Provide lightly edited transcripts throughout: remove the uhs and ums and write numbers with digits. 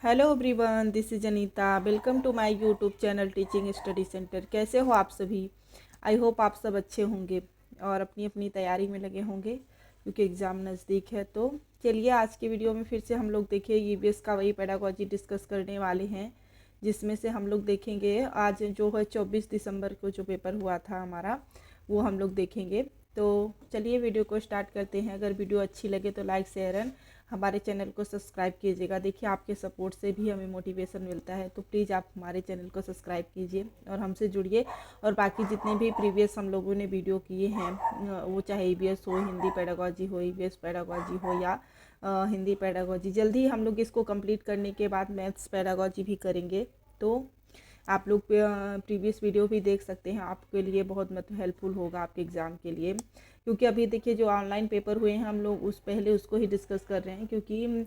Hello everyone, this is Anita. Welcome to my YouTube channel teaching study centre. कैसे हो आप सभी? आई होप आप सब अच्छे होंगे और अपनी अपनी तैयारी में लगे होंगे क्योंकि एग्ज़ाम नज़दीक है। तो चलिए आज की वीडियो में फिर से हम लोग देखिए ईवीएस का वही पेडागोजी डिस्कस करने वाले हैं, जिसमें से हम लोग देखेंगे आज जो है 24 दिसंबर को जो पेपर हुआ था हमारा, वो हम लोग देखेंगे। तो चलिए वीडियो को स्टार्ट करते हैं। अगर वीडियो अच्छी लगे तो लाइक शेयर एंड हमारे चैनल को सब्सक्राइब कीजिएगा। देखिए आपके सपोर्ट से भी हमें मोटिवेशन मिलता है, तो प्लीज़ आप हमारे चैनल को सब्सक्राइब कीजिए और हमसे जुड़िए। और बाकी जितने भी प्रीवियस हम लोगों ने वीडियो किए हैं, वो चाहे ईवीएस हो, हिंदी पेडागोजी हो, ईवीएस पेडागोजी हो या हिंदी पेडागोजी, जल्दी हम लोग इसको कंप्लीट करने के बाद मैथ्स पेडागोजी भी करेंगे। तो आप लोग प्रीवियस वीडियो भी देख सकते हैं, आपके लिए बहुत मतलब हेल्पफुल होगा आपके एग्ज़ाम के लिए। क्योंकि अभी देखिए जो ऑनलाइन पेपर हुए हैं हम लोग पहले उसको ही डिस्कस कर रहे हैं, क्योंकि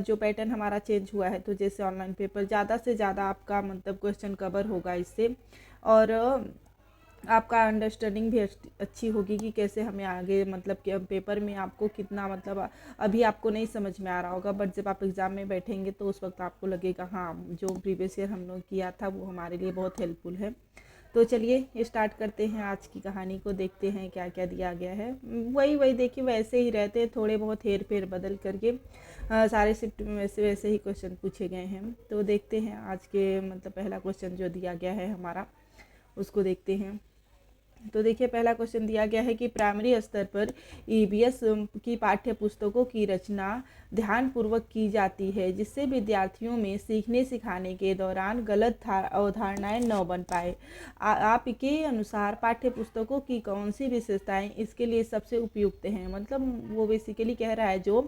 जो पैटर्न हमारा चेंज हुआ है, तो जैसे ऑनलाइन पेपर ज़्यादा से ज़्यादा आपका मतलब क्वेश्चन कवर होगा इससे, और आपका अंडरस्टैंडिंग भी अच्छी होगी कि कैसे हमें आगे मतलब कि पेपर में आपको कितना मतलब अभी आपको नहीं समझ में आ रहा होगा, बट जब आप एग्ज़ाम में बैठेंगे तो उस वक्त आपको लगेगा हाँ जो प्रीवियस ईयर हम लोग किया था वो हमारे लिए बहुत हेल्पफुल है। तो चलिए स्टार्ट करते हैं आज की कहानी को, देखते हैं क्या क्या दिया गया है। वही वही देखिए वैसे ही रहते हैं, थोड़े बहुत हेर फेर बदल करके सारे शिफ्ट में वैसे वैसे ही क्वेश्चन पूछे गए हैं। तो देखते हैं आज के मतलब पहला क्वेश्चन जो दिया गया है हमारा, उसको देखते हैं। तो देखिए पहला क्वेश्चन दिया गया है कि प्राइमरी स्तर पर ईवीएस की पाठ्य पुस्तकों की रचना ध्यानपूर्वक की जाती है, जिससे विद्यार्थियों में सीखने सिखाने के दौरान गलत अवधारणाएं न बन पाए। आपके अनुसार पाठ्य पुस्तकों की कौन सी विशेषताएं इसके लिए सबसे उपयुक्त हैं? मतलब वो बेसिकली कह रहा है जो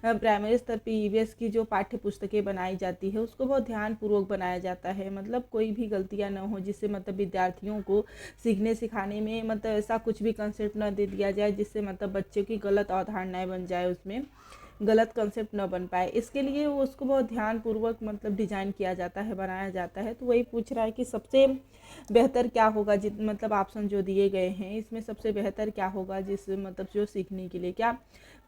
प्राइमरी स्तर पर ईवीएस की जो पाठ्य पुस्तकें बनाई जाती है उसको बहुत ध्यानपूर्वक बनाया जाता है, मतलब कोई भी गलतियाँ न हो, जिससे मतलब विद्यार्थियों को सीखने सिखाने में मतलब ऐसा कुछ भी कंसेप्ट न दे दिया जाए जिससे मतलब बच्चे की गलत अवधारणाएं बन जाए, उसमें गलत कंसेप्ट न बन पाए। इसके लिए वो उसको बहुत ध्यानपूर्वक मतलब डिजाइन किया जाता है, बनाया जाता है। तो वही पूछ रहा है कि सबसे बेहतर क्या होगा, जित मतलब ऑप्शन जो दिए गए हैं इसमें सबसे बेहतर क्या होगा जिस मतलब जो सीखने के लिए क्या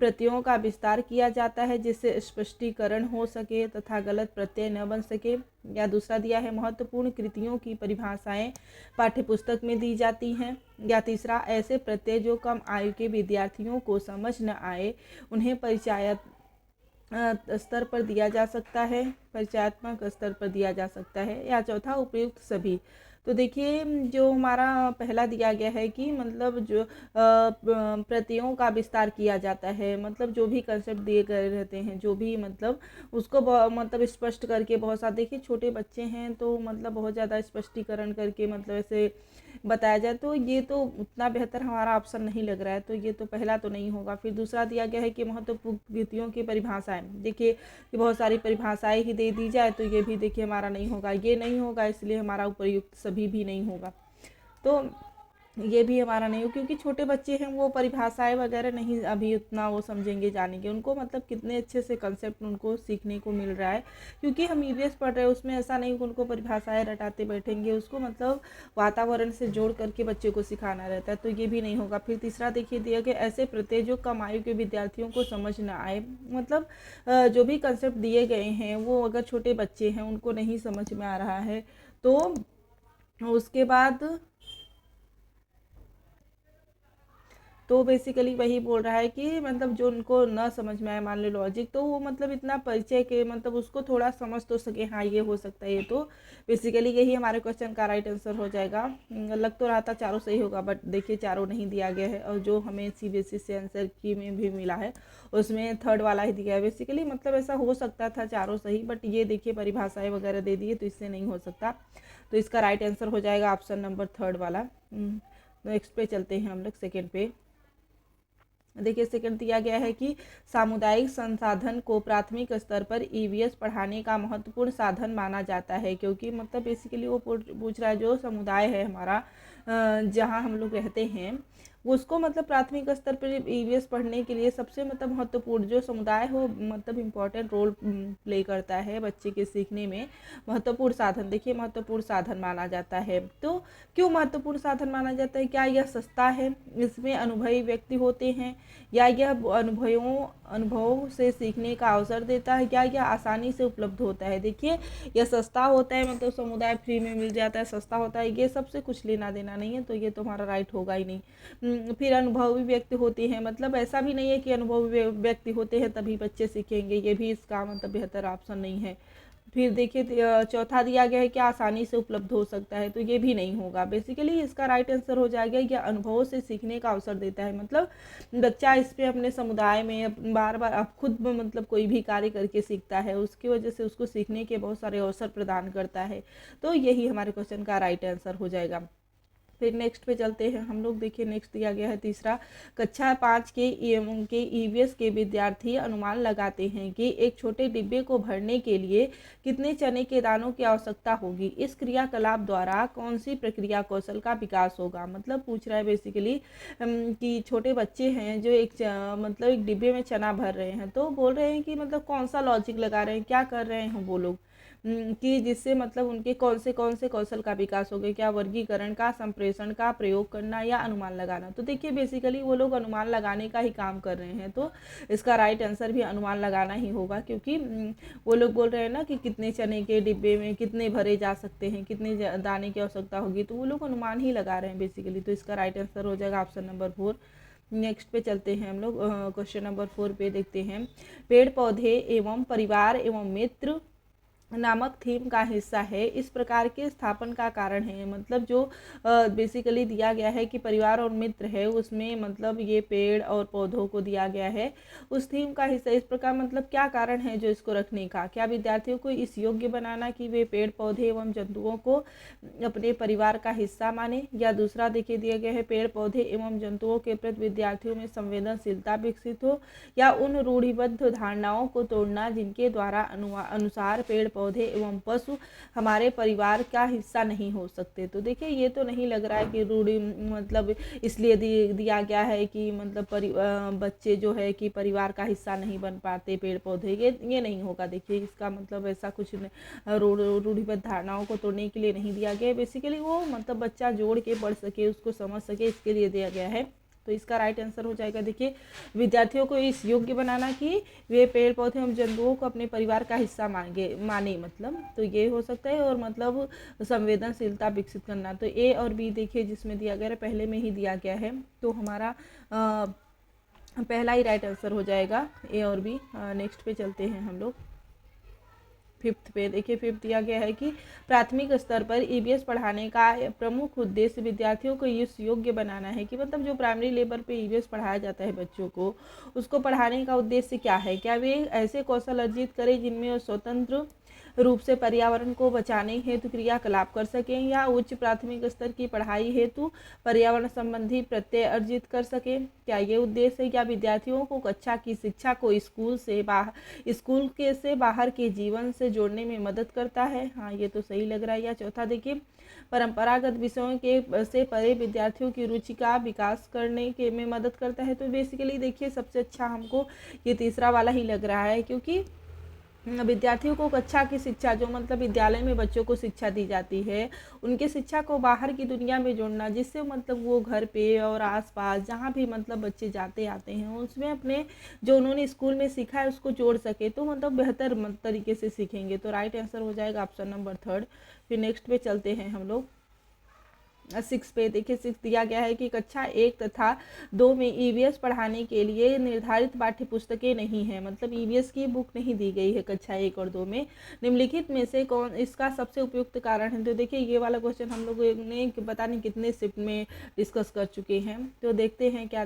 प्रत्ययों का विस्तार किया जाता है जिससे स्पष्टीकरण हो सके तथा गलत प्रत्यय न बन सके, या दूसरा दिया है महत्वपूर्ण कृतियों की परिभाषाएं पाठ्यपुस्तक में दी जाती हैं, या तीसरा ऐसे प्रत्यय जो कम आयु के विद्यार्थियों को समझ न आए उन्हें स्तर पर दिया जा सकता है, परिचयात्मक स्तर पर दिया जा सकता है, या चौथा उपयुक्त सभी। तो देखिए जो हमारा पहला दिया गया है कि मतलब जो प्रत्ययों का विस्तार किया जाता है, मतलब जो भी कंसेप्ट दिए गए रहते हैं, जो भी मतलब उसको मतलब स्पष्ट करके बहुत सारा, देखिए छोटे बच्चे हैं तो मतलब बहुत ज़्यादा स्पष्टीकरण करके मतलब ऐसे बताया जाए, तो ये तो उतना बेहतर हमारा ऑप्शन नहीं लग रहा है, तो ये तो पहला तो नहीं होगा। फिर दूसरा दिया गया है कि महत्वपूर्ण कृतियों की परिभाषाएं, देखिए कि बहुत सारी परिभाषाएं ही दे दी जाए, तो ये भी देखिए हमारा नहीं होगा, ये नहीं होगा, इसलिए हमारा उपयुक्त सभी भी नहीं होगा। तो ये भी हमारा नहीं हो, क्योंकि छोटे बच्चे हैं वो परिभाषाएं वगैरह नहीं अभी उतना वो समझेंगे जानेंगे, उनको मतलब कितने अच्छे से कंसेप्ट उनको सीखने को मिल रहा है, क्योंकि हम ईवीएस पढ़ रहे हैं उसमें ऐसा नहीं कि उनको परिभाषाएं रटाते बैठेंगे, उसको मतलब वातावरण से जोड़ करके बच्चे को सिखाना रहता है, तो ये भी नहीं होगा। फिर तीसरा देखिए दिया गया ऐसे प्रत्यय जो कम आयु के विद्यार्थियों को समझ न आए, मतलब जो भी कंसेप्ट दिए गए हैं वो अगर छोटे बच्चे हैं उनको नहीं समझ में आ रहा है, तो उसके बाद तो बेसिकली वही बोल रहा है कि मतलब जो उनको न समझ में आए, मान लो लॉजिक, तो वो मतलब इतना परिचय के मतलब उसको थोड़ा समझ तो सके, हाँ ये हो सकता है, ये तो बेसिकली यही हमारे क्वेश्चन का राइट आंसर हो जाएगा। लग तो रहा था चारों सही होगा, बट देखिए चारों नहीं दिया गया है, और जो हमें सीबीएसई से आंसर की में भी मिला है उसमें थर्ड वाला ही दिया है। बेसिकली मतलब ऐसा हो सकता था चारों सही, बट ये देखिए परिभाषाएं वगैरह दे दी है तो इससे नहीं हो सकता, तो इसका राइट आंसर हो जाएगा ऑप्शन नंबर थर्ड वाला। नेक्स्ट पे चलते हैं हम लोग सेकेंड पे। देखिए सेकंड दिया गया है कि सामुदायिक संसाधन को प्राथमिक स्तर पर ईवीएस पढ़ाने का महत्वपूर्ण साधन माना जाता है, क्योंकि मतलब बेसिकली वो पूछ रहा है जो समुदाय है हमारा जहाँ हम लोग रहते हैं उसको मतलब प्राथमिक स्तर पर ईवीएस पढ़ने के लिए सबसे मतलब महत्वपूर्ण जो समुदाय हो मतलब इम्पोर्टेंट रोल प्ले करता है बच्चे के सीखने में। महत्वपूर्ण साधन, देखिए महत्वपूर्ण साधन माना जाता है। तो क्यों महत्वपूर्ण साधन माना जाता है? क्या यह सस्ता है, इसमें अनुभवी व्यक्ति होते हैं, या यह अनुभवों से सीखने का अवसर देता है, क्या यह आसानी से उपलब्ध होता है? देखिए यह सस्ता होता है मतलब समुदाय फ्री में मिल जाता है, सस्ता होता है, ये सबसे कुछ लेना देना नहीं है, तो ये तुम्हारा राइट होगा ही नहीं। फिर अनुभवी व्यक्ति होते हैं, मतलब ऐसा भी नहीं है कि अनुभवी व्यक्ति होते हैं तभी बच्चे सीखेंगे, ये भी इसका मतलब बेहतर ऑप्शन नहीं है। फिर देखिए चौथा दिया गया है कि आसानी से उपलब्ध हो सकता है, तो ये भी नहीं होगा। बेसिकली इसका राइट आंसर हो जाएगा यह अनुभवों से सीखने का अवसर देता है, मतलब बच्चा इस पे अपने समुदाय में बार बार अब खुद मतलब कोई भी कार्य करके सीखता है, उसकी वजह से उसको सीखने के बहुत सारे अवसर प्रदान करता है। तो यही हमारे क्वेश्चन का राइट आंसर हो जाएगा। फिर नेक्स्ट पे चलते हैं हम लोग। देखिए नेक्स्ट दिया गया है तीसरा, कक्षा 5 के ईवीएस के विद्यार्थी अनुमान लगाते हैं कि एक छोटे डिब्बे को भरने के लिए कितने चने के दानों की आवश्यकता होगी। इस क्रियाकलाप द्वारा कौन सी प्रक्रिया कौशल का विकास होगा? मतलब पूछ रहा है बेसिकली कि छोटे बच्चे हैं जो मतलब एक डिब्बे में चना भर रहे हैं, तो बोल रहे हैं कि मतलब कौन सा लॉजिक लगा रहे हैं, क्या कर रहे हैं वो लोग कि जिससे मतलब उनके कौन से कौशल का विकास हो गया, क्या वर्गीकरण का, संप्रेषण का, प्रयोग करना या अनुमान लगाना। तो देखिए बेसिकली वो लोग अनुमान लगाने का ही काम कर रहे हैं, तो इसका राइट आंसर भी अनुमान लगाना ही होगा, क्योंकि वो लोग बोल रहे हैं ना कि कितने चने के डिब्बे में कितने भरे जा सकते हैं, कितने दाने की आवश्यकता होगी, तो वो लोग अनुमान ही लगा रहे हैं बेसिकली। तो इसका राइट आंसर हो जाएगा ऑप्शन नंबर 4। नेक्स्ट पे चलते हैं हम लोग, क्वेश्चन नंबर 4 पे देखते हैं, पेड़ पौधे एवं परिवार एवं मित्र नामक थीम का हिस्सा है, इस प्रकार के स्थापन का कारण है। मतलब जो बेसिकली दिया गया है कि परिवार और मित्र है, उसमें मतलब ये पेड़ और पौधों को दिया गया है उस थीम का हिस्सा, इस प्रकार मतलब क्या कारण है जो इसको रखने का? क्या विद्यार्थियों को इस योग्य बनाना कि वे पेड़ पौधे एवं जंतुओं को अपने परिवार का हिस्सा माने, या दूसरा देखिए दिया गया है पेड़ पौधे एवं जंतुओं के प्रति विद्यार्थियों में संवेदनशीलता विकसित हो, या उन रूढ़िबद्ध धारणाओं को तोड़ना जिनके द्वारा अनुसार पेड़ पौधे एवं पशु हमारे परिवार का हिस्सा नहीं हो सकते। तो देखिए ये तो नहीं लग रहा है कि रूढ़ी मतलब इसलिए दिया गया है कि मतलब बच्चे जो है कि परिवार का हिस्सा नहीं बन पाते पेड़ पौधे, ये नहीं होगा। देखिए इसका मतलब ऐसा कुछ रूढ़िबद्ध धारणाओं को तोड़ने के लिए नहीं दिया गया, बेसिकली वो मतलब बच्चा जोड़ के पढ़ सके, उसको समझ सके, इसके लिए दिया गया है। तो इसका राइट आंसर हो जाएगा देखिए विद्यार्थियों को इस योग्य बनाना कि वे पेड़ पौधे एवं जंतुओं को अपने परिवार का हिस्सा माने, मतलब तो ये हो सकता है, और मतलब संवेदनशीलता विकसित करना। तो ए और बी देखिए जिसमें दिया गया है पहले में ही दिया गया है, तो हमारा पहला ही राइट आंसर हो जाएगा ए और बी। नेक्स्ट पे चलते हैं हम लोग, फिफ्थ पे देखिए फिफ्थ दिया गया है कि प्राथमिक स्तर पर ईवीएस पढ़ाने का प्रमुख उद्देश्य विद्यार्थियों को इस योग्य बनाना है, कि मतलब जो प्राइमरी लेवल पे ईवीएस पढ़ाया जाता है बच्चों को, उसको पढ़ाने का उद्देश्य क्या है? क्या वे ऐसे कौशल अर्जित करें जिनमें वो स्वतंत्र रूप से पर्यावरण को बचाने हेतु क्रियाकलाप कर सकें, या उच्च प्राथमिक स्तर की पढ़ाई हेतु पर्यावरण संबंधी प्रत्यय अर्जित कर सकें? क्या ये उद्देश्य है? या विद्यार्थियों को कक्षा की शिक्षा को स्कूल से बाहर के जीवन से जोड़ने में मदद करता है? हाँ ये तो सही लग रहा है। या चौथा देखिए परंपरागत विषयों के से परे विद्यार्थियों की रुचि का विकास करने के में मदद करता है। तो बेसिकली देखिए सबसे अच्छा हमको ये तीसरा वाला ही लग रहा है, क्योंकि विद्यार्थियों को कक्षा की शिक्षा जो मतलब विद्यालय में बच्चों को शिक्षा दी जाती है, उनके शिक्षा को बाहर की दुनिया में जोड़ना, जिससे मतलब वो घर पे और आसपास जहाँ भी मतलब बच्चे जाते आते हैं उसमें अपने जो उन्होंने स्कूल में सीखा है उसको जोड़ सके, तो मतलब बेहतर तरीके से सीखेंगे। तो राइट आंसर हो जाएगा ऑप्शन नंबर 3। फिर नेक्स्ट पे चलते हैं हम लोग 6 पे देखिए 6 दिया गया है कि कक्षा 1 तथा 2 में ईवीएस पढ़ाने के लिए निर्धारित पाठ्य पुस्तकें नहीं है, मतलब ईवीएस की बुक नहीं दी गई है कक्षा 1 और 2 में। निम्नलिखित में से कौन इसका सबसे उपयुक्त कारण है? तो देखिए ये वाला क्वेश्चन हम लोग ने पता नहीं कितने शिफ्ट में डिस्कस कर चुके हैं, तो देखते हैं क्या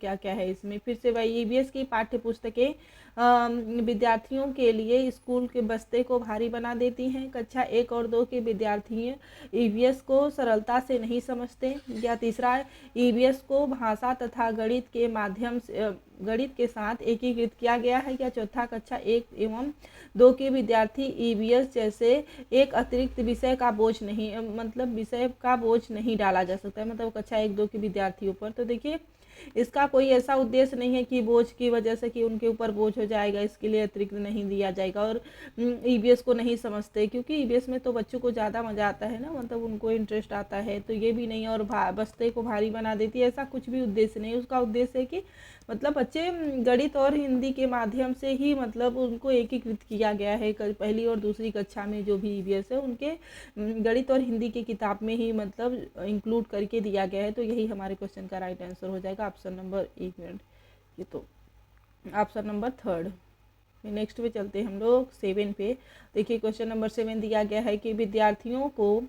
क्या है इसमें। फिर से वही ईवीएस की पाठ्य पुस्तकें विद्यार्थियों के लिए स्कूल के बस्ते को भारी बना देती हैं। कक्षा 1 और 2 के विद्यार्थी ईवीएस को सरलता से से नहीं समझते, या तीसरा ईवीएस को भाषा तथा गणित के माध्यम से गणित के साथ एकीकृत किया गया है, या चौथा कक्षा 1 एवं 2 के विद्यार्थी ईवीएस जैसे एक अतिरिक्त विषय का बोझ नहीं मतलब विषय का बोझ नहीं डाला जा सकता है, मतलब कक्षा 1-2 के विद्यार्थियों पर। तो देखिए इसका कोई ऐसा उद्देश्य नहीं है कि बोझ की वजह से कि उनके ऊपर बोझ हो जाएगा, इसके लिए अतिरिक्त नहीं दिया जाएगा। और ईवीएस को नहीं समझते, क्योंकि ईवीएस में तो बच्चों को ज़्यादा मज़ा आता है ना, मतलब उनको इंटरेस्ट आता है, तो ये भी नहीं। और बस्ते को भारी बना देती है, ऐसा कुछ भी उद्देश्य नहीं। उसका उद्देश्य है कि मतलब बच्चे गणित और हिंदी के माध्यम से ही मतलब उनको एकीकृत किया गया है। पहली और दूसरी कक्षा में जो भी ईवीएस है उनके गणित और हिंदी की किताब में ही मतलब इंक्लूड करके दिया गया है। तो यही हमारे क्वेश्चन का राइट आंसर हो जाएगा ऑप्शन नंबर 1 ये तो ऑप्शन नंबर 3। नेक्स्ट पे चलते हैं हम लोग 7 पे। देखिए क्वेश्चन नंबर 7 दिया गया है कि विद्यार्थियों को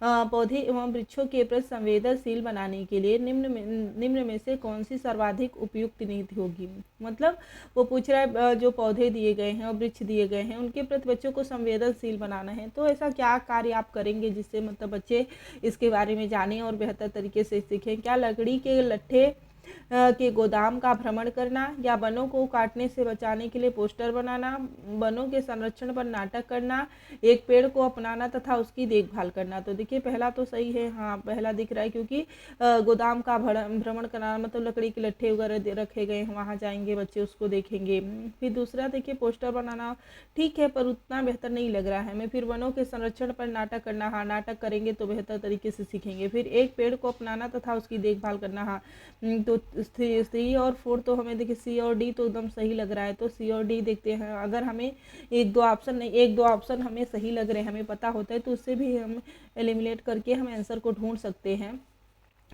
पौधे एवं वृक्षों के प्रति संवेदनशील बनाने के लिए निम्न में से कौन सी सर्वाधिक उपयुक्त नीति होगी। मतलब वो पूछ रहा है जो पौधे दिए गए हैं और वृक्ष दिए गए हैं उनके प्रति बच्चों को संवेदनशील बनाना है, तो ऐसा क्या कार्य आप करेंगे जिससे मतलब बच्चे इसके बारे में जानें और बेहतर तरीके से सीखें। क्या लकड़ी के लट्ठे के गोदाम का भ्रमण करना, या वनों को काटने से बचाने के लिए पोस्टर बनाना, वनों के संरक्षण पर नाटक करना, एक पेड़ को अपनाना तथा उसकी देखभाल करना। तो देखिए पहला तो सही है, हाँ पहला दिख रहा है, क्योंकि गोदाम का भ्रमण करना मतलब लकड़ी के लट्ठे वगैरह रखे गए हैं, वहाँ जाएंगे बच्चे उसको देखेंगे। फिर दूसरा देखिए पोस्टर बनाना, ठीक है पर उतना बेहतर नहीं लग रहा है हमें। फिर वनों के संरक्षण पर नाटक करना, हाँ नाटक करेंगे तो बेहतर तरीके से सीखेंगे। फिर एक पेड़ को अपनाना तथा उसकी देखभाल करना, हाँ तो 3 और 4 तो हमें देखिए सी और डी तो एकदम सही लग रहा है, तो सी और डी देखते हैं। अगर हमें 1-2 ऑप्शन नहीं 1-2 ऑप्शन हमें सही लग रहे हैं, हमें पता होता है, तो उससे भी हम एलिमिनेट करके हम आंसर को ढूंढ सकते हैं।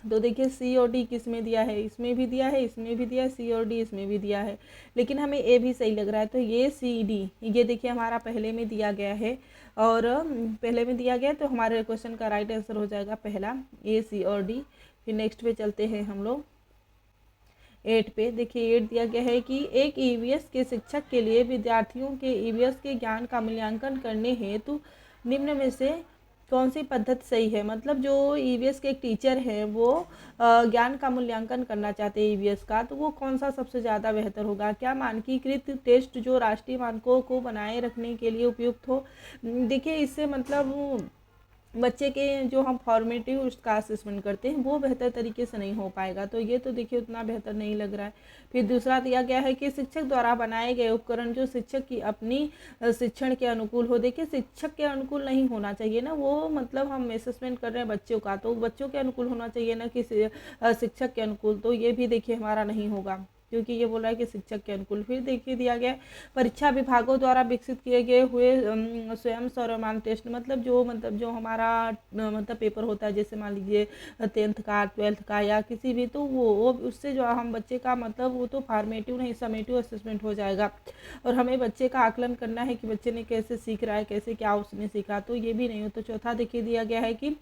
तो देखिए सी और डी किस में दिया है, इसमें भी दिया है, इसमें भी दिया है, सी और डी इसमें भी दिया है, लेकिन हमें ए भी सही लग रहा है। तो ये सी डी ये देखिए हमारा पहले में दिया गया है, और पहले में दिया गया तो हमारे क्वेश्चन का राइट आंसर हो जाएगा पहला ए, सी और डी। फिर नेक्स्ट पे चलते हैं हम लोग 8 पे। देखिए 8 दिया गया है कि एक ईवीएस के शिक्षक के लिए विद्यार्थियों के ईवीएस के ज्ञान का मूल्यांकन करने हेतु निम्न में से कौन सी पद्धति सही है। मतलब जो ईवीएस के एक टीचर हैं वो ज्ञान का मूल्यांकन करना चाहते हैं ईवीएस का, तो वो कौन सा सबसे ज़्यादा बेहतर होगा। क्या मानकीकृत टेस्ट जो राष्ट्रीय मानकों को बनाए रखने के लिए उपयुक्त हो। देखिए इससे मतलब बच्चे के जो हम फॉर्मेटिव उसका असेसमेंट करते हैं वो बेहतर तरीके से नहीं हो पाएगा, तो ये तो देखिए उतना बेहतर नहीं लग रहा है। फिर दूसरा दिया गया है कि शिक्षक द्वारा बनाए गए उपकरण जो शिक्षक की अपनी शिक्षण के अनुकूल हो। देखिए शिक्षक के अनुकूल नहीं होना चाहिए ना, वो मतलब हम असेसमेंट कर रहे हैं बच्चों का, तो बच्चों के अनुकूल होना चाहिए ना कि शिक्षक के अनुकूल। तो ये भी देखिए हमारा नहीं होगा, क्योंकि ये बोल रहा है कि शिक्षक के अनुकूल। फिर देखिए दिया गया परीक्षा विभागों द्वारा विकसित किए गए हुए स्वयं सर्वमान्य टेस्ट, मतलब जो हमारा मतलब पेपर होता है, जैसे मान लीजिए 10th का 12th का या किसी भी, तो वो उससे जो हम बच्चे का मतलब वो तो फॉर्मेटिव नहीं समेटिव असेसमेंट हो जाएगा, और हमें बच्चे का आकलन करना है कि बच्चे ने कैसे सीख रहा है, कैसे क्या उसने सीखा, तो ये भी नहीं हो। तो चौथा देखिए दिया गया है कि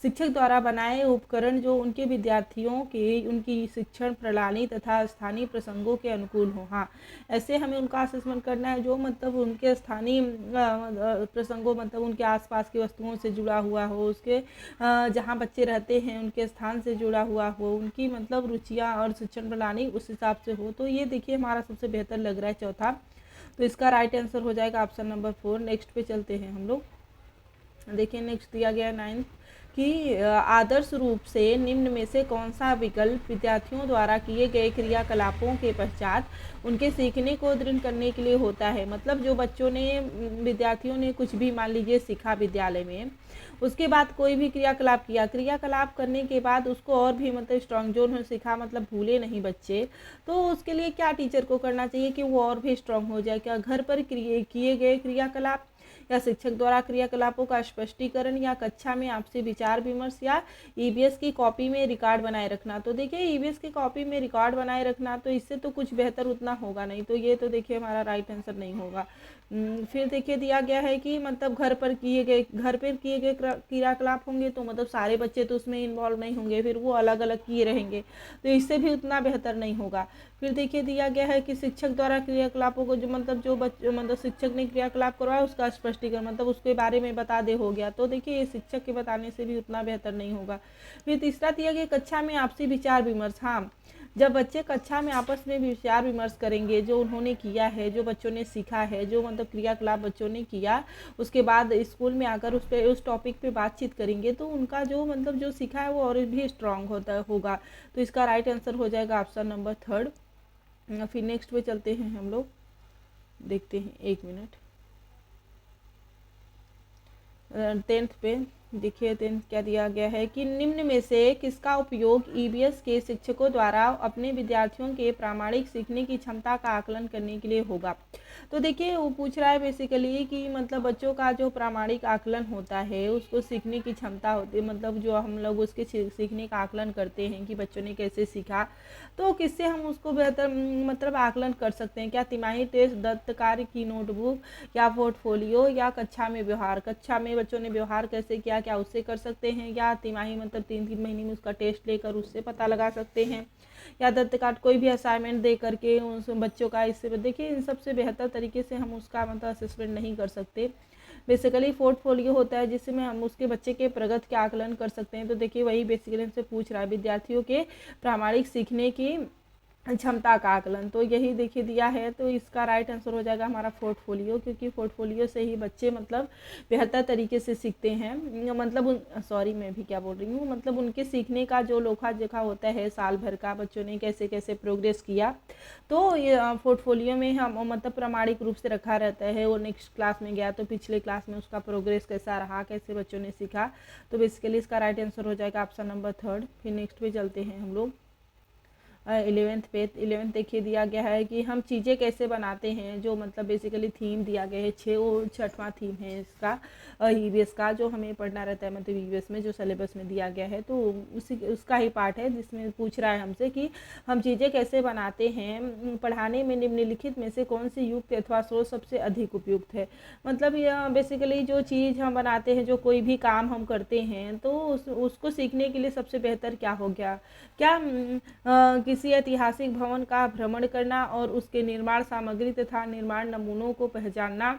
शिक्षक द्वारा बनाए उपकरण जो उनके विद्यार्थियों के उनकी शिक्षण प्रणाली तथा स्थानीय प्रसंगों के अनुकूल हो। हाँ ऐसे हमें उनका असेसमेंट करना है जो मतलब उनके स्थानीय प्रसंगों मतलब उनके आसपास की वस्तुओं से जुड़ा हुआ हो, उसके जहाँ बच्चे रहते हैं उनके स्थान से जुड़ा हुआ हो, उनकी मतलब रुचियाँ और शिक्षण प्रणाली उस हिसाब से हो। तो ये देखिए हमारा सबसे बेहतर लग रहा है चौथा, तो इसका राइट आंसर हो जाएगा ऑप्शन नंबर 4। नेक्स्ट पे चलते हैं हम लोग। देखिए नेक्स्ट दिया गया 9 कि आदर्श रूप से निम्न में से कौन सा विकल्प विद्यार्थियों द्वारा किए गए क्रियाकलापों के पश्चात उनके सीखने को दृढ़ करने के लिए होता है। मतलब जो बच्चों ने विद्यार्थियों ने कुछ भी मान लीजिए सीखा विद्यालय में, उसके बाद कोई भी क्रियाकलाप किया, क्रियाकलाप करने के बाद उसको और भी मतलब स्ट्रॉन्ग जोन में सीखा, मतलब भूले नहीं बच्चे, तो उसके लिए क्या टीचर को करना चाहिए कि वो और भी स्ट्रॉन्ग हो जाए। क्या घर पर किए गए क्रियाकलाप, या शिक्षक द्वारा क्रियाकलापों का स्पष्टीकरण, या कक्षा में आपसी विचार विमर्श, या ईवीएस की कॉपी में रिकॉर्ड बनाए रखना। तो देखिए ईवीएस की कॉपी में रिकॉर्ड बनाए रखना, तो इससे तो कुछ बेहतर उतना होगा नहीं, तो ये तो देखिए हमारा राइट आंसर नहीं होगा। फिर देखिए दिया गया है कि मतलब घर पर किए गए क्रियाकलाप होंगे तो मतलब सारे बच्चे तो उसमें इन्वॉल्व नहीं होंगे, फिर वो अलग अलग किए रहेंगे, तो इससे भी उतना बेहतर नहीं होगा। फिर देखिए दिया गया है कि शिक्षक द्वारा क्रियाकलापों को मतलब शिक्षक ने क्रियाकलाप करवाया उसका स्पष्टीकरण, मतलब उसके बारे में बता दे हो गया, तो देखिए ये शिक्षक के बताने से भी उतना बेहतर नहीं होगा। फिर तीसरा दिया गया कक्षा में आपसी विचार विमर्श। हाँ, जब बच्चे कक्षा में आपस में विचार विमर्श करेंगे, जो उन्होंने किया है, जो बच्चों ने सीखा है, जो मतलब क्रियाकलाप बच्चों ने किया, उसके बाद स्कूल में आकर उस टॉपिक पे बातचीत करेंगे, तो उनका जो मतलब जो सीखा है वो और भी स्ट्रांग होगा। तो इसका राइट आंसर हो जाएगा ऑप्शन नंबर 3। फिर नेक्स्ट पे चलते हैं हम लोग, देखते हैं, 1 मिनट। 10th पे देखिए 10th क्या दिया गया है कि निम्न में से किसका उपयोग ईवीएस के शिक्षकों द्वारा अपने विद्यार्थियों के प्रामाणिक सीखने की क्षमता का आकलन करने के लिए होगा। तो देखिए वो पूछ रहा है बेसिकली कि मतलब बच्चों का जो प्रामाणिक आकलन होता है, उसको सीखने की क्षमता होती है, मतलब जो हम लोग उसके सीखने का आकलन करते हैं कि बच्चों ने कैसे सीखा, तो किससे हम उसको बेहतर मतलब आकलन कर सकते हैं। क्या तिमाही टेस्ट, दत्त कार्य की नोटबुक, या पोर्टफोलियो, या कक्षा में व्यवहार। कक्षा में बच्चों ने व्यवहार कैसे किया, क्या उससे कर सकते हैं, या तिमाही मतलब 3-3 महीने में उसका टेस्ट लेकर उससे पता लगा सकते हैं, या दत्त कार्ड कोई भी असाइनमेंट दे करके उस बच्चों का, इससे देखिए इन सबसे बेहतर तरीके से हम उसका मतलब असेसमेंट नहीं कर सकते। बेसिकली पोर्टफोलियो होता है जिसमें हम उसके बच्चे के प्रगति के आकलन कर सकते हैं। तो देखिए वही बेसिकली हमसे पूछ रहा है, विद्यार्थियों के प्रामाणिक सीखने की क्षमता का आकलन, तो यही देखिए दिया है। तो इसका राइट आंसर हो जाएगा हमारा पोर्टफोलियो, क्योंकि पोर्टफोलियो से ही बच्चे मतलब बेहतर तरीके से सीखते हैं। मतलब मैं भी क्या बोल रही हूँ, मतलब उनके सीखने का जो लेखा जोखा होता है साल भर का, बच्चों ने कैसे कैसे प्रोग्रेस किया, तो ये पोर्टफोलियो में हम मतलब प्रामाणिक रूप से रखा रहता है। वो नेक्स्ट क्लास में गया तो पिछले क्लास में उसका प्रोग्रेस कैसा रहा, कैसे बच्चों ने सीखा, तो बेसिकली इसका राइट आंसर हो जाएगा ऑप्शन नंबर 3। फिर नेक्स्ट पे चलते हैं हम लोग 11th देखिए दिया गया है कि हम चीज़ें कैसे बनाते हैं, जो मतलब बेसिकली थीम दिया गया है, 6वां थीम है इसका ईवीएस का, जो हमें पढ़ना रहता है मतलब ईवीएस में जो सिलेबस में दिया गया है, तो उसका ही पार्ट है जिसमें पूछ रहा है हमसे कि हम चीज़ें कैसे बनाते हैं, पढ़ाने में निम्नलिखित में से कौन सी युक्त अथवा स्रोत सबसे अधिक उपयुक्त है। मतलब यह बेसिकली जो चीज़ हम बनाते हैं, जो कोई भी काम हम करते हैं, तो उसको सीखने के लिए सबसे बेहतर क्या हो गया, क्या किसी ऐतिहासिक भवन का भ्रमण करना और उसके निर्माण सामग्री तथा निर्माण नमूनों को पहचानना,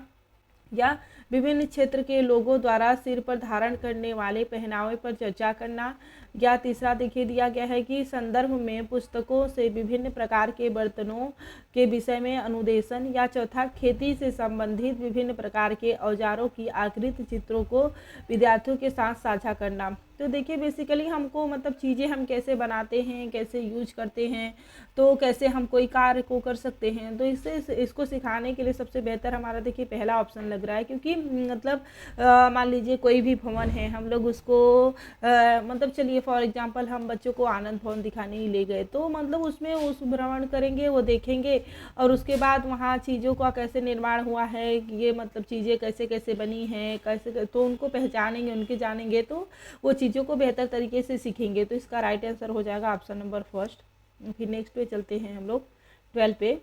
या विभिन्न क्षेत्र के लोगों द्वारा सिर पर धारण करने वाले पहनावे पर चर्चा करना, या तीसरा देखिए दिया गया है कि संदर्भ में पुस्तकों से विभिन्न प्रकार के बर्तनों के विषय में अनुदेशन, या चौथा खेती से संबंधित विभिन्न प्रकार के औजारों की आकृति चित्रों को विद्यार्थियों के साथ साझा करना। तो देखिए बेसिकली हमको मतलब चीज़ें हम कैसे बनाते हैं, कैसे यूज करते हैं, तो कैसे हम कोई कार्य को कर सकते हैं, तो इसको सिखाने के लिए सबसे बेहतर हमारा देखिए पहला ऑप्शन लग रहा है। क्योंकि मतलब मान लीजिए कोई भी भवन है, हम लोग उसको मतलब चलिए फॉर एग्जांपल हम बच्चों को आनंद भवन दिखाने ही ले गए, तो मतलब उसमें उस भ्रमण करेंगे, वो देखेंगे, और उसके बाद वहाँ चीज़ों का कैसे निर्माण हुआ है, ये मतलब चीज़ें कैसे कैसे बनी हैं, कैसे, तो उनको पहचानेंगे, उनके जानेंगे, तो वो चीज़ों को बेहतर तरीके से सीखेंगे। तो इसका राइट आंसर हो जाएगा ऑप्शन नंबर 1। फिर नेक्स्ट पे चलते हैं हम लोग 12 पे।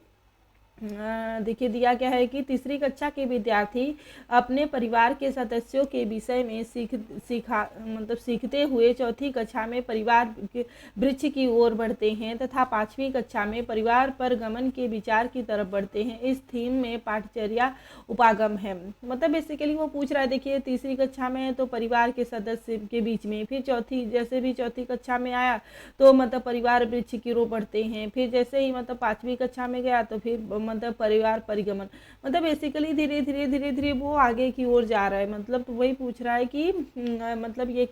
देखिए दिया गया है कि तीसरी कक्षा के विद्यार्थी अपने परिवार के सदस्यों के विषय में सीखते हुए चौथी कक्षा में परिवार के वृक्ष की ओर बढ़ते हैं तथा 5वीं कक्षा में परिवार पर गमन के विचार की तरफ बढ़ते हैं। इस थीम में पाठचर्या उपागम है। मतलब बेसिकली वो पूछ रहा है, देखिए तीसरी कक्षा में तो परिवार के सदस्य के बीच में, फिर चौथी कक्षा में आया तो मतलब परिवार वृक्ष की ओर बढ़ते हैं, फिर जैसे ही मतलब 5वीं कक्षा में गया तो फिर मतलब परिवार परिगमन, मतलब बेसिकली धीरे धीरे वो आगे की ओर जा रहा है। मतलब तो वही पूछ रहा है कि मतलब ये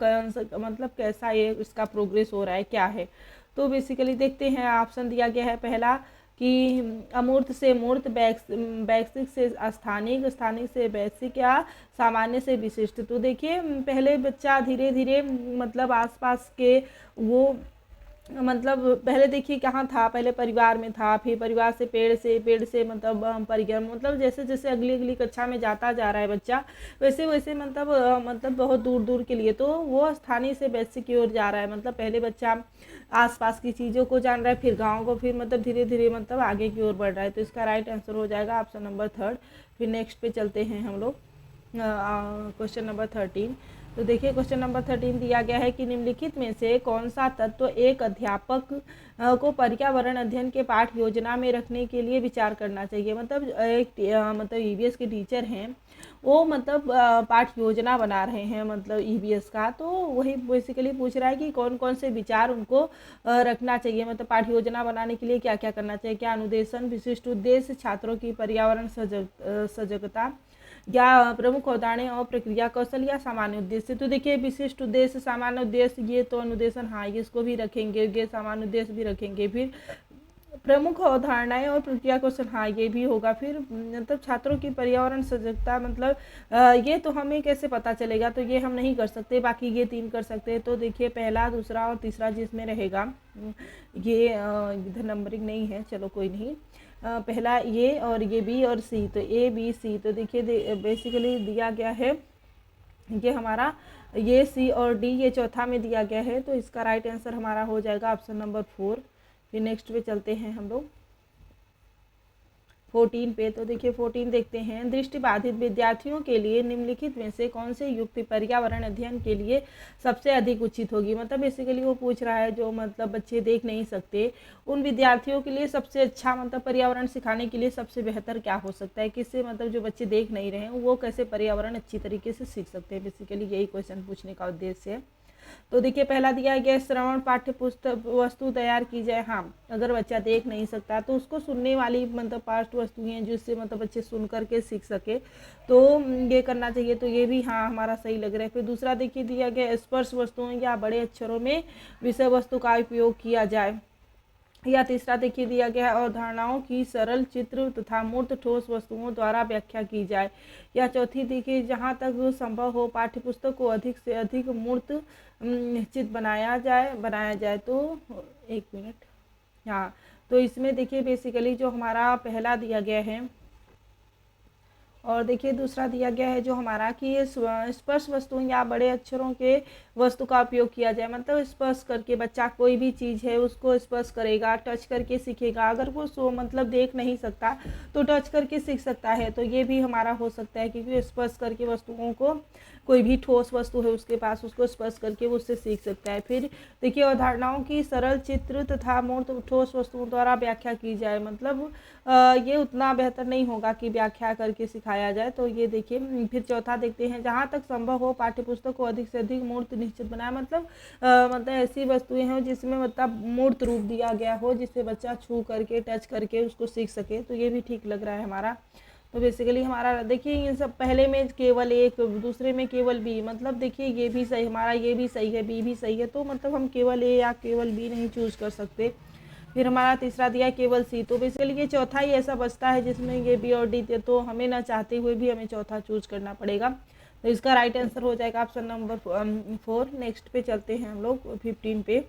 मतलब कैसा ये इसका प्रोग्रेस हो रहा है, क्या है। तो बेसिकली देखते हैं, ऑप्शन दिया गया है पहला कि अमूर्त से मूर्त, वैश्विक से स्थानिक, स्थानिक से वैश्विक, या सामान्य से विशिष्ट। तो देखिए पहले बच्चा धीरे धीरे मतलब आसपास के वो मतलब पहले देखिए कहाँ था, पहले परिवार में था, फिर परिवार से पेड़ से मतलब परिगण, मतलब जैसे जैसे अगली अगली कक्षा में जाता जा रहा है बच्चा, वैसे वैसे मतलब बहुत दूर दूर के लिए तो वो स्थानीय से बेसिक की ओर जा रहा है। मतलब पहले बच्चा आसपास की चीज़ों को जान रहा है, फिर गाँव को, फिर मतलब धीरे धीरे मतलब आगे की ओर बढ़ रहा है। तो इसका राइट आंसर हो जाएगा ऑप्शन नंबर 3। फिर नेक्स्ट पे चलते हैं हम लोग, क्वेश्चन नंबर 13। तो देखिए क्वेश्चन नंबर 13 दिया गया है कि निम्नलिखित में से कौन सा तत्व एक अध्यापक को पर्यावरण अध्ययन के पाठ योजना में रखने के लिए विचार करना चाहिए। मतलब एक मतलब ईवीएस के टीचर हैं, वो मतलब पाठ योजना बना रहे हैं मतलब ईवीएस का, तो वही बेसिकली पूछ रहा है कि कौन कौन से विचार उनको रखना चाहिए। मतलब पाठ योजना बनाने के लिए क्या क्या करना चाहिए, क्या अनुदेशन, विशिष्ट उद्देश्य, छात्रों की पर्यावरण सजगता, या प्रमुख अवधारणाएं और प्रक्रिया कौशल, या सामान्य उद्देश्य। तो देखिए विशिष्ट उद्देश्य, सामान्य उद्देश्य, ये तो अनुदेशन, हाँ ये इसको भी रखेंगे, ये सामान्य उद्देश्य भी रखेंगे। फिर प्रमुख अवधारणाएं और प्रक्रिया कौशल, हाँ ये भी होगा। फिर मतलब छात्रों की पर्यावरण सजगता, मतलब ये तो हमें कैसे पता चलेगा, तो ये हम नहीं कर सकते, बाकी ये 3 कर सकते हैं। तो देखिए पहला, दूसरा और तीसरा जिसमें रहेगा, ये इधर नंबरिंग नहीं है, चलो कोई नहीं। पहला ये और ये बी और सी, तो ए बी सी। तो देखिए बेसिकली दिया गया है ये हमारा, ये सी और डी ये चौथा में दिया गया है। तो इसका राइट आंसर हमारा हो जाएगा ऑप्शन नंबर 4। फिर नेक्स्ट पे चलते हैं हम लोग 14 पे। तो देखिए 14 देखते हैं, दृष्टिबाधित विद्यार्थियों के लिए निम्नलिखित में से कौन से युक्ति पर्यावरण अध्ययन के लिए सबसे अधिक उचित होगी। मतलब बेसिकली वो पूछ रहा है जो मतलब बच्चे देख नहीं सकते, उन विद्यार्थियों के लिए सबसे अच्छा मतलब पर्यावरण सिखाने के लिए सबसे बेहतर क्या हो सकता है, किससे मतलब जो बच्चे देख नहीं रहे हैं वो कैसे पर्यावरण अच्छी तरीके से सीख सकते हैं। बेसिकली यही क्वेश्चन पूछने का उद्देश्य है। तो देखिए पहला दिया गया, श्रवण पाठ्य पुस्तक वस्तु तैयार की जाए। हाँ, अगर बच्चा देख नहीं सकता तो उसको सुनने वाली मतलब पाठ्य वस्तुएं जिससे मतलब बच्चे सुन करके सीख सके, तो ये करना चाहिए। तो ये भी हाँ हमारा सही लग रहा है। फिर दूसरा देखिए दिया गया, स्पर्श वस्तुओं या बड़े अक्षरों में विषय वस्तु का उपयोग किया जाए। या तीसरा देखिए दिया गया है, अवधारणाओं की सरल चित्र तथा मूर्त ठोस वस्तुओं द्वारा व्याख्या की जाए। या चौथी देखिए, जहाँ तक संभव हो पाठ्यपुस्तक को अधिक से अधिक मूर्त निश्चित बनाया जाए। तो एक मिनट, हाँ तो इसमें देखिए बेसिकली जो हमारा पहला दिया गया है, और देखिए दूसरा दिया गया है जो हमारा कि ये स्पर्श वस्तुओं या बड़े अक्षरों के वस्तु का उपयोग किया जाए। मतलब स्पर्श करके बच्चा कोई भी चीज़ है उसको स्पर्श करेगा, टच करके सीखेगा। अगर वो मतलब देख नहीं सकता तो टच करके सीख सकता है। तो ये भी हमारा हो सकता है, क्योंकि स्पर्श करके वस्तुओं को, कोई भी ठोस वस्तु है उसके पास, उसको स्पर्श करके वो उससे सीख सकता है। फिर देखिए अवधारणाओं की सरल चित्र तथा मूर्त ठोस वस्तुओं द्वारा व्याख्या की जाए। मतलब ये उतना बेहतर नहीं होगा कि व्याख्या करके सिखाया जाए। तो ये देखिए फिर चौथा देखते हैं, जहाँ तक संभव हो पाठ्यपुस्तक को अधिक से अधिक मूर्त निश्चित बनाए। मतलब ऐसी वस्तुएं हों जिसमें मतलब मूर्त रूप दिया गया हो, जिससे बच्चा छू करके टच करके उसको सीख सके। तो ये भी ठीक लग रहा है हमारा। तो बेसिकली हमारा देखिए ये सब पहले में केवल एक, दूसरे में केवल बी, मतलब देखिए ये भी सही हमारा, ये भी सही है, बी भी सही है। तो मतलब हम केवल ए या केवल बी नहीं चूज कर सकते। फिर हमारा तीसरा दिया केवल सी। तो बेसिकली ये चौथा ही ऐसा बचता है जिसमें ये बी और डी थे, तो हमें ना चाहते हुए भी हमें चौथा चूज करना पड़ेगा। तो इसका राइट आंसर हो जाएगा ऑप्शन नंबर 4। नेक्स्ट पे चलते हैं हम लोग 15 पे,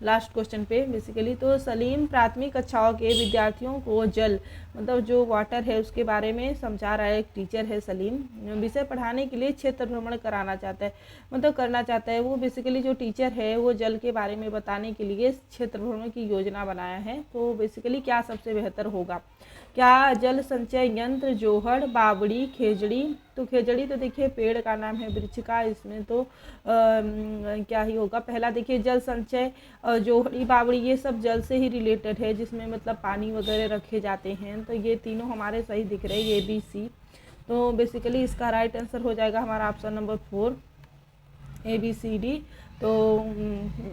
लास्ट क्वेश्चन पे बेसिकली। तो सलीम प्राथमिक कक्षाओं के विद्यार्थियों को जल, मतलब जो वाटर है उसके बारे में समझा रहा है। एक टीचर है सलीम, विषय पढ़ाने के लिए क्षेत्र भ्रमण कराना चाहता है, मतलब करना चाहता है। वो बेसिकली जो टीचर है वो जल के बारे में बताने के लिए क्षेत्र भ्रमण की योजना बनाया है। तो बेसिकली क्या सबसे बेहतर होगा, क्या जल संचय यंत्र, जोहड़, बावड़ी, खेजड़ी। तो खेजड़ी तो देखिए पेड़ का नाम है, वृक्ष का, इसमें तो क्या ही होगा। पहला देखिए जल संचय, जोहड़ी, बावड़ी ये सब जल से ही रिलेटेड है, जिसमें मतलब पानी वगैरह रखे जाते हैं। तो ये तीनों हमारे सही दिख रहे हैं, ये बी सी। तो बेसिकली इसका राइट आंसर हो जाएगा हमारा option number 4, A B C D. तो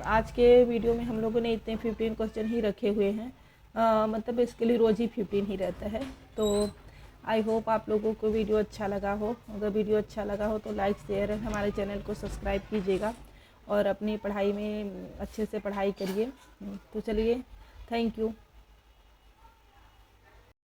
आज के वीडियो में हम लोगों ने इतने 15 क्वेश्चन ही रखे हुए हैं। मतलब बेसिकली रोज़ ही 15 ही रहता है। तो आई होप आप लोगों को वीडियो अच्छा लगा हो। अगर वीडियो अच्छा लगा हो तो लाइक शेयर हमारे चैनल को सब्सक्राइब कीजिएगा, और अपनी पढ़ाई में अच्छे से पढ़ाई करिए। तो चलिए, थैंक यू।